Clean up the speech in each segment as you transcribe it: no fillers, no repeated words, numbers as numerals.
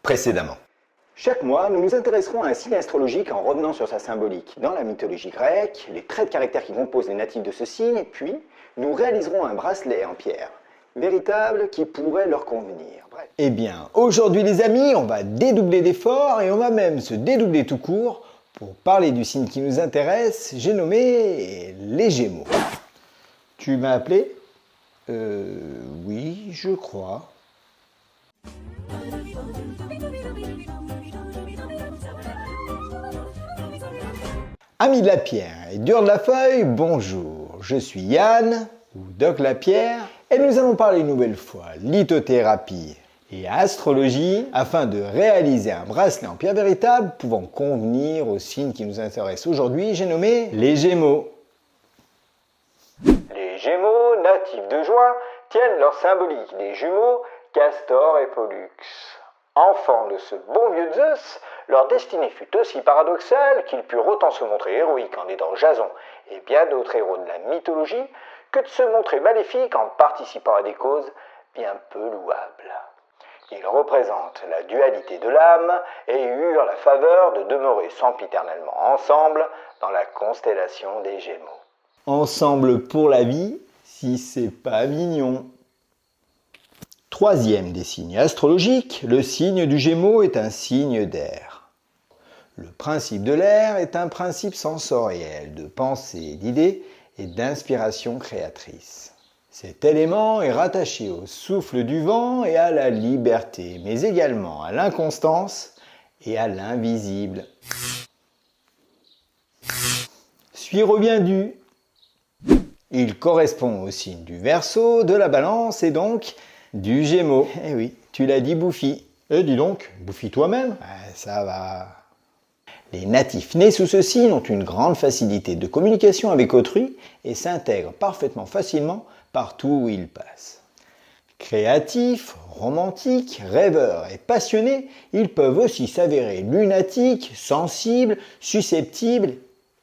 précédemment. Chaque mois, nous nous intéresserons à un signe astrologique en revenant sur sa symbolique dans la mythologie grecque, les traits de caractère qui composent les natifs de ce signe, et puis nous réaliserons un bracelet en pierre, véritable, qui pourrait leur convenir. Bref. Eh bien, aujourd'hui les amis, on va dédoubler d'efforts et on va même se dédoubler tout court pour parler du signe qui nous intéresse, j'ai nommé les Gémeaux. Tu m'as appelé ? Oui, je crois. Amis de la pierre et durs de la feuille, bonjour. Je suis Yann, ou Doc Lapierre, et nous allons parler une nouvelle fois lithothérapie et astrologie afin de réaliser un bracelet en pierre véritable pouvant convenir au signe qui nous intéresse aujourd'hui, j'ai nommé les Gémeaux. Les Gémeaux, natifs de juin, tiennent leur symbolique des jumeaux, Castor et Pollux. Enfants de ce bon vieux Zeus, leur destinée fut aussi paradoxale qu'ils purent autant se montrer héroïques en aidant Jason et bien d'autres héros de la mythologie que de se montrer maléfiques en participant à des causes bien peu louables. Ils représentent la dualité de l'âme et eurent la faveur de demeurer sempiternellement ensemble dans la constellation des Gémeaux. Ensemble pour la vie, si c'est pas mignon. Troisième des signes astrologiques, le signe du Gémeaux est un signe d'air. Le principe de l'air est un principe sensoriel, de pensée, d'idées et d'inspiration créatrice. Cet élément est rattaché au souffle du vent et à la liberté, mais également à l'inconstance et à l'invisible. Suis revient du. Il correspond au signe du Verseau, de la Balance et donc du Gémeaux. Eh oui, tu l'as dit Bouffi. Dis donc, Bouffi toi-même. Ça va. Les natifs nés sous ce signe ont une grande facilité de communication avec autrui et s'intègrent parfaitement facilement partout où ils passent. Créatifs, romantiques, rêveurs et passionnés, ils peuvent aussi s'avérer lunatiques, sensibles, susceptibles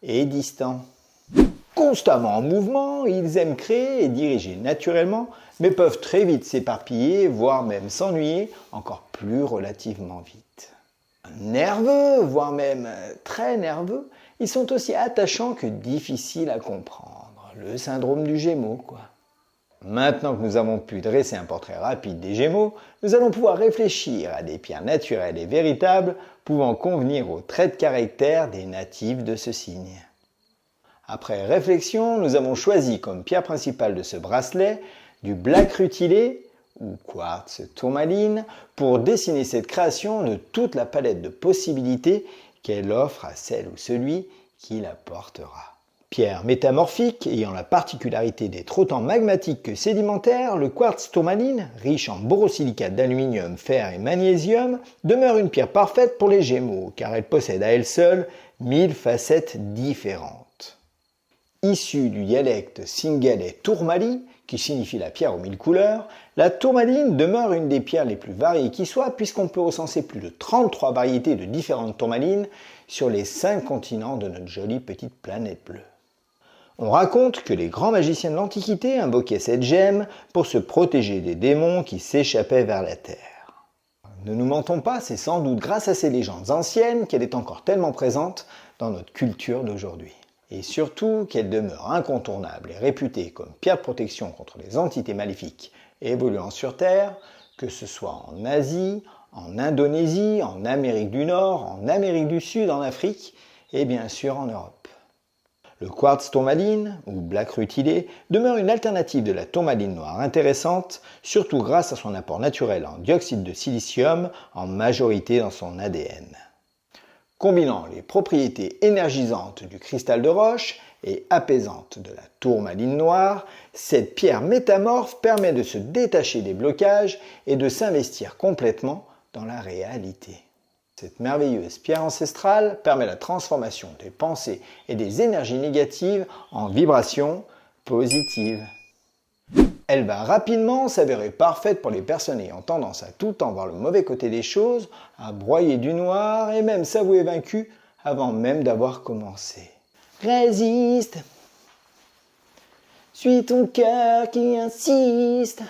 et distants. Constamment en mouvement, ils aiment créer et diriger naturellement, mais peuvent très vite s'éparpiller, voire même s'ennuyer encore plus relativement vite. Nerveux, voire même très nerveux, ils sont aussi attachants que difficiles à comprendre. Le syndrome du Gémeaux, quoi. Maintenant que nous avons pu dresser un portrait rapide des Gémeaux, nous allons pouvoir réfléchir à des pierres naturelles et véritables pouvant convenir aux traits de caractère des natifs de ce signe. Après réflexion, nous avons choisi comme pierre principale de ce bracelet du black rutilé ou quartz tourmaline pour dessiner cette création de toute la palette de possibilités qu'elle offre à celle ou celui qui la portera. Pierre métamorphique ayant la particularité d'être autant magmatique que sédimentaire, le quartz tourmaline, riche en borosilicate d'aluminium, fer et magnésium, demeure une pierre parfaite pour les Gémeaux car elle possède à elle seule 1000 facettes différentes. Issue du dialecte singhalais tourmalie, qui signifie la pierre aux 1000 couleurs, la tourmaline demeure une des pierres les plus variées qui soit puisqu'on peut recenser plus de 33 variétés de différentes tourmalines sur les 5 continents de notre jolie petite planète bleue. On raconte que les grands magiciens de l'Antiquité invoquaient cette gemme pour se protéger des démons qui s'échappaient vers la Terre. Ne nous mentons pas, c'est sans doute grâce à ces légendes anciennes qu'elle est encore tellement présente dans notre culture d'aujourd'hui. Et surtout qu'elle demeure incontournable et réputée comme pierre de protection contre les entités maléfiques évoluant sur Terre, que ce soit en Asie, en Indonésie, en Amérique du Nord, en Amérique du Sud, en Afrique et bien sûr en Europe. Le quartz tourmaline, ou black rutilé, demeure une alternative de la tourmaline noire intéressante, surtout grâce à son apport naturel en dioxyde de silicium, en majorité dans son ADN. Combinant les propriétés énergisantes du cristal de roche et apaisantes de la tourmaline noire, cette pierre métamorphe permet de se détacher des blocages et de s'investir complètement dans la réalité. Cette merveilleuse pierre ancestrale permet la transformation des pensées et des énergies négatives en vibrations positives. Elle va rapidement s'avérer parfaite pour les personnes ayant tendance à tout le temps voir le mauvais côté des choses, à broyer du noir et même s'avouer vaincu avant même d'avoir commencé. Résiste, suis ton cœur qui insiste.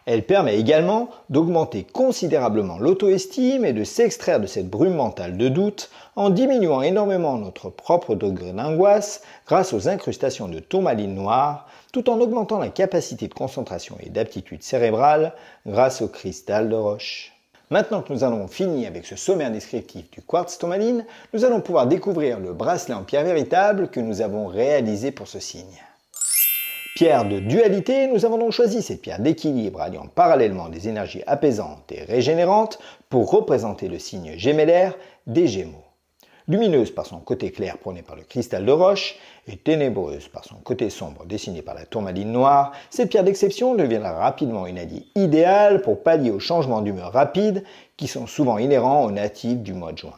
Elle permet également d'augmenter considérablement l'auto-estime et de s'extraire de cette brume mentale de doute en diminuant énormément notre propre degré d'angoisse grâce aux incrustations de tourmaline noire, tout en augmentant la capacité de concentration et d'aptitude cérébrale grâce au cristal de roche. Maintenant que nous avons fini avec ce sommaire descriptif du quartz tourmaline, nous allons pouvoir découvrir le bracelet en pierre véritable que nous avons réalisé pour ce signe. Pierre de dualité, nous avons donc choisi cette pierre d'équilibre alliant parallèlement des énergies apaisantes et régénérantes pour représenter le signe gémellaire des Gémeaux. Lumineuse par son côté clair prôné par le cristal de roche et ténébreuse par son côté sombre dessiné par la tourmaline noire, cette pierre d'exception deviendra rapidement une alliée idéale pour pallier aux changements d'humeur rapides qui sont souvent inhérents aux natifs du mois de juin.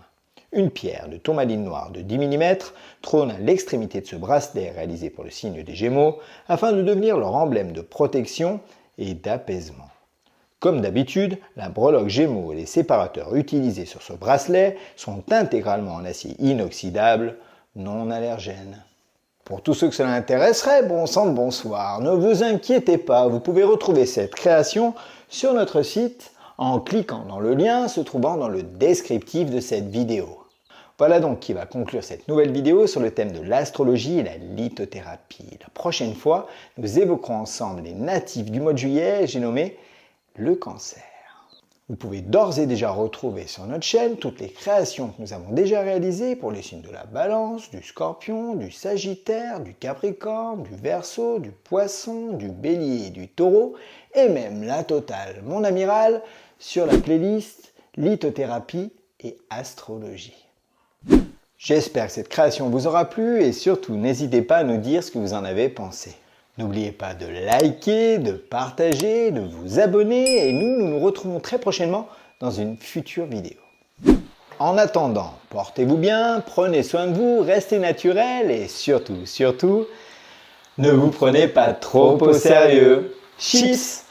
Une pierre de tourmaline noire de 10 mm trône à l'extrémité de ce bracelet réalisé pour le signe des Gémeaux afin de devenir leur emblème de protection et d'apaisement. Comme d'habitude, la breloque Gémeaux et les séparateurs utilisés sur ce bracelet sont intégralement en acier inoxydable, non allergène. Pour tous ceux que cela intéresserait, bon sang de bonsoir, ne vous inquiétez pas, vous pouvez retrouver cette création sur notre site en cliquant dans le lien se trouvant dans le descriptif de cette vidéo. Voilà donc qui va conclure cette nouvelle vidéo sur le thème de l'astrologie et la lithothérapie. La prochaine fois, nous évoquerons ensemble les natifs du mois de juillet, j'ai nommé le Cancer. Vous pouvez d'ores et déjà retrouver sur notre chaîne toutes les créations que nous avons déjà réalisées pour les signes de la Balance, du Scorpion, du Sagittaire, du Capricorne, du Verseau, du Poisson, du Bélier et du Taureau, et même la totale, mon amiral, sur la playlist lithothérapie et astrologie. J'espère que cette création vous aura plu et surtout n'hésitez pas à nous dire ce que vous en avez pensé. N'oubliez pas de liker, de partager, de vous abonner et nous nous retrouvons très prochainement dans une future vidéo. En attendant, portez-vous bien, prenez soin de vous, restez naturel et surtout, ne vous prenez pas trop au sérieux. Chips!